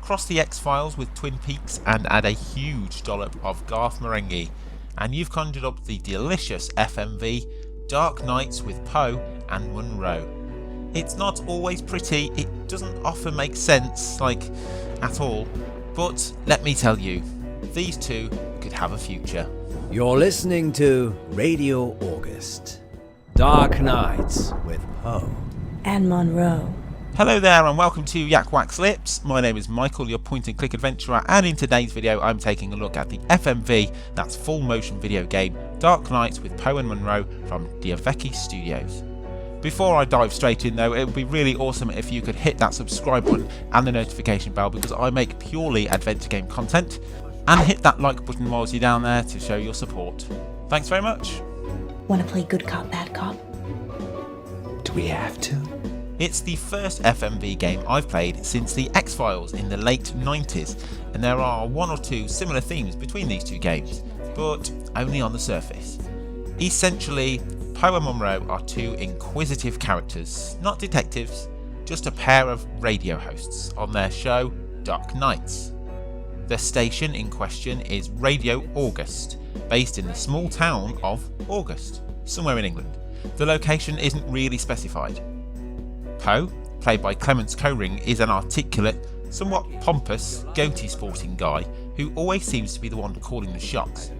cross the X-Files with Twin Peaks and add a huge dollop of Garth Marenghi, and you've conjured up the delicious FMV Dark Nights with Poe and Munro. It's not always pretty, it doesn't often make sense, at all, but let me tell you, these two could have a future. You're listening to Radio August. Dark Nights with Poe and Munro. Hello there and welcome to YakWaxLips. My name is Michael, your point and click adventurer, and in today's video I'm taking a look at the FMV, that's full motion video game, Dark Nights with Poe and Munro from Vecchi Studios. Before I dive straight in though, it would be really awesome if you could hit that subscribe button and the notification bell because I make purely adventure game content, and hit that like button whilst you're down there to show your support. Thanks very much. Want to play good cop, bad cop? Do we have to? It's the first FMV game I've played since the X-Files in the late 90s, and there are one or two similar themes between these two games, but only on the surface. Essentially, Poe and Munro are two inquisitive characters, not detectives, just a pair of radio hosts on their show Dark Nights. The station in question is Radio August, based in the small town of August, somewhere in England. The location isn't really specified. Poe, played by Clements Coring, is an articulate, somewhat pompous, goatee sporting guy who always seems to be the one calling the shots.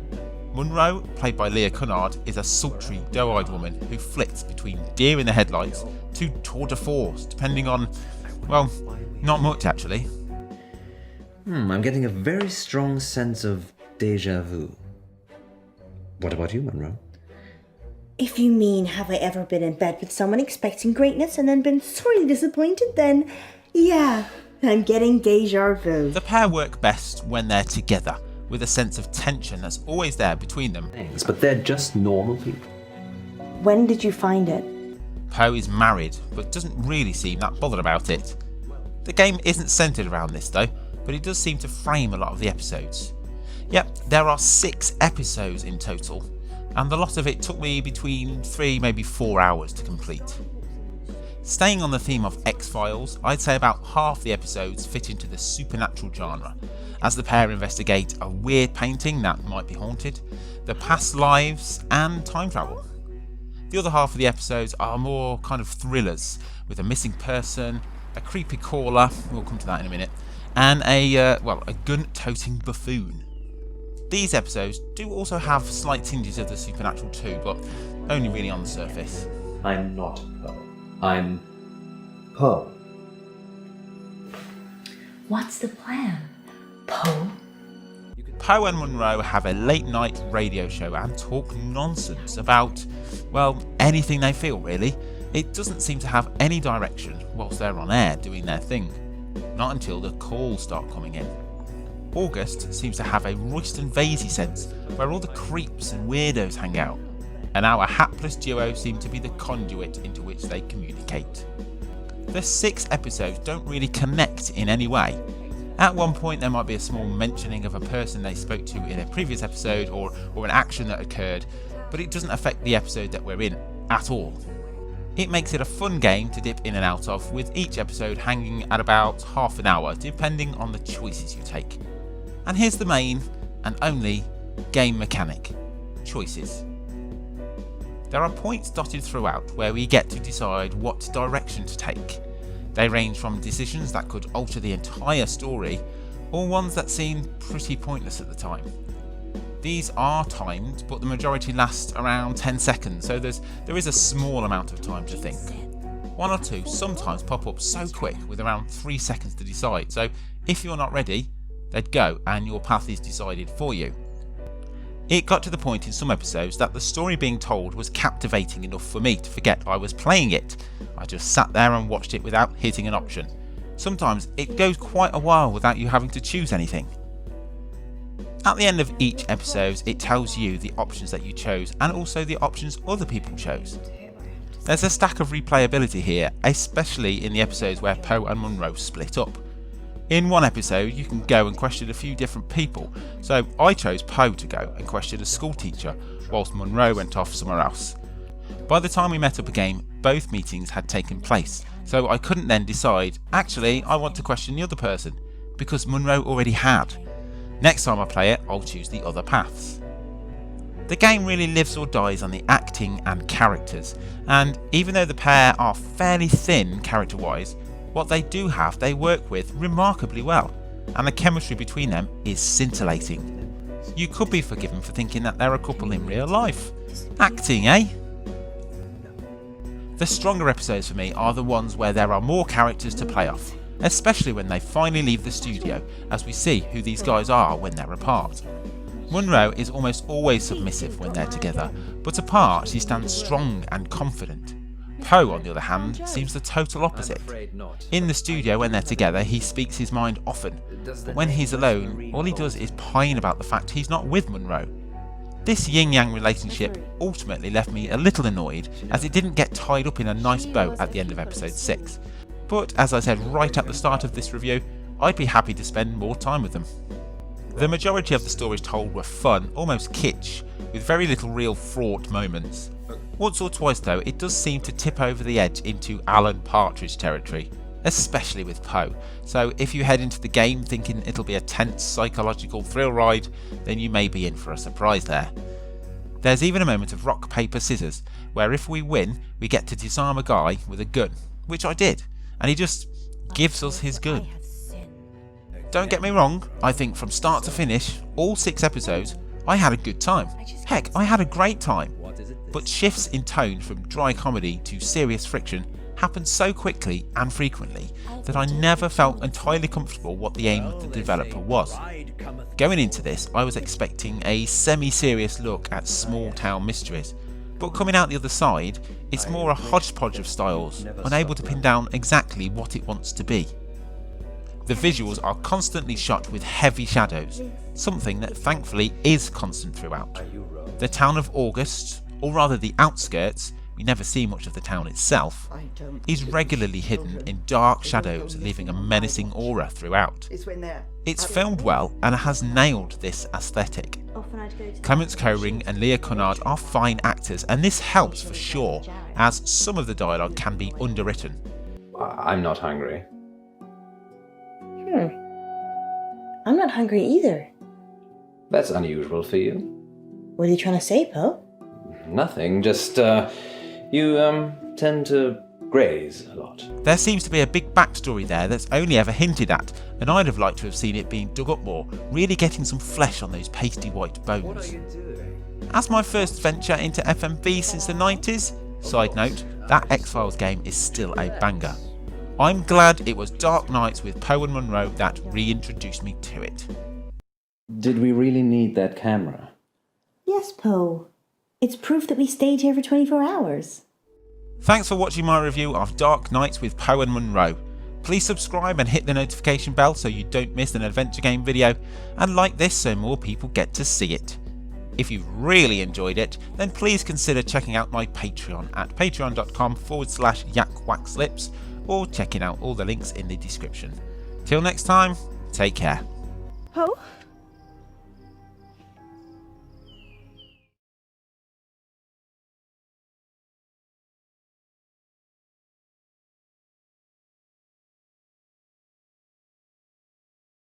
Munro, played by Leah Cunard, is a sultry, doe-eyed woman who flits between deer in the headlights to tour de force, depending on, well, not much actually. I'm getting a very strong sense of déjà vu. What about you, Munro? If you mean have I ever been in bed with someone expecting greatness and then been sorely disappointed, then yeah, I'm getting déjà vu. The pair work best when they're together, with a sense of tension that's always there between them. But they're just normal people. When did you find it? Poe is married, but doesn't really seem that bothered about it. The game isn't centred around this though, but it does seem to frame a lot of the episodes. Yep, there are 6 episodes in total, and the lot of it took me between 3, maybe 4 hours to complete. Staying on the theme of X-Files, I'd say about half the episodes fit into the supernatural genre, as the pair investigate a weird painting that might be haunted, the past lives, and time travel. The other half of the episodes are more kind of thrillers, with a missing person, a creepy caller, we'll come to that in a minute, and a gun-toting buffoon. These episodes do also have slight tinges of the supernatural too, but only really on the surface. I'm not Poe. I'm Poe. What's the plan, Poe? Poe and Munro have a late night radio show and talk nonsense about, well, anything they feel really. It doesn't seem to have any direction whilst they're on air doing their thing. Not until the calls start coming in. August seems to have a Royston Vasey sense where all the creeps and weirdos hang out, and our hapless duo seem to be the conduit into which they communicate. The 6 episodes don't really connect in any way. At one point there might be a small mentioning of a person they spoke to in a previous episode or an action that occurred, but it doesn't affect the episode that we're in at all. It makes it a fun game to dip in and out of, with each episode hanging at about half an hour depending on the choices you take. And here's the main and only game mechanic: choices. There are points dotted throughout where we get to decide what direction to take. They range from decisions that could alter the entire story, or ones that seem pretty pointless at the time. These are timed, but the majority last around 10 seconds, so there is a small amount of time to think. 1 or 2 sometimes pop up so quick with around 3 seconds to decide, so if you're not ready, they'd go and your path is decided for you. It got to the point in some episodes that the story being told was captivating enough for me to forget I was playing it. I just sat there and watched it without hitting an option. Sometimes it goes quite a while without you having to choose anything. At the end of each episode, it tells you the options that you chose and also the options other people chose. There's a stack of replayability here, especially in the episodes where Poe and Munro split up. In one episode, you can go and question a few different people, so I chose Poe to go and question a school teacher, whilst Munro went off somewhere else. By the time we met up again, both meetings had taken place, so I couldn't then decide, actually I want to question the other person, because Munro already had. Next time I play it, I'll choose the other paths. The game really lives or dies on the acting and characters, and even though the pair are fairly thin character-wise, what they do have they work with remarkably well, and the chemistry between them is scintillating. You could be forgiven for thinking that they're a couple in real life. Acting, eh? The stronger episodes for me are the ones where there are more characters to play off, especially when they finally leave the studio, as we see who these guys are when they're apart. Munro is almost always submissive when they're together, but apart he stands strong and confident. Poe, on the other hand, seems the total opposite. In the studio when they're together he speaks his mind often, but when he's alone all he does is pine about the fact he's not with Munro. This yin-yang relationship ultimately left me a little annoyed as it didn't get tied up in a nice bow at the end of episode 6. But as I said right at the start of this review, I'd be happy to spend more time with them. The majority of the stories told were fun, almost kitsch, with very little real fraught moments. Once or twice though, it does seem to tip over the edge into Alan Partridge territory, especially with Poe, so if you head into the game thinking it'll be a tense psychological thrill ride, then you may be in for a surprise there. There's even a moment of rock, paper, scissors, where if we win, we get to disarm a guy with a gun, which I did, and he just gives us his gun. Don't get me wrong, I think from start to finish, all 6 episodes, I had a good time. Heck, I had a great time. But shifts in tone from dry comedy to serious friction happened so quickly and frequently that I never felt entirely comfortable what the aim of the developer was. Going into this, I was expecting a semi-serious look at small town mysteries, but coming out the other side, it's more a hodgepodge of styles, unable to pin down exactly what it wants to be. The visuals are constantly shot with heavy shadows, something that thankfully is constant throughout. The town of August, or rather the outskirts, we never see much of the town itself, is regularly hidden in dark shadows, leaving a menacing aura throughout. It's filmed well and has nailed this aesthetic. Clemence Coring and Leah Cunard are fine actors, and this helps for sure, as some of the dialogue can be underwritten. I'm not hungry. I'm not hungry either. That's unusual for you. What are you trying to say, Poe? Nothing, just, you, tend to graze a lot. There seems to be a big backstory there that's only ever hinted at, and I'd have liked to have seen it being dug up more, really getting some flesh on those pasty white bones. As my first venture into FMV since the 90s, side note, that X-Files game is still a banger. I'm glad it was Dark Nights with Poe and Munro that reintroduced me to it. Did we really need that camera? Yes, Poe. It's proof that we stayed here for 24 hours. Thanks for watching my review of Dark Nights with Poe and Munro. Please subscribe and hit the notification bell so you don't miss an adventure game video, and like this so more people get to see it. If you've really enjoyed it, then please consider checking out my Patreon at patreon.com/YakWaxLips, or checking out all the links in the description. Till next time, take care. Poe?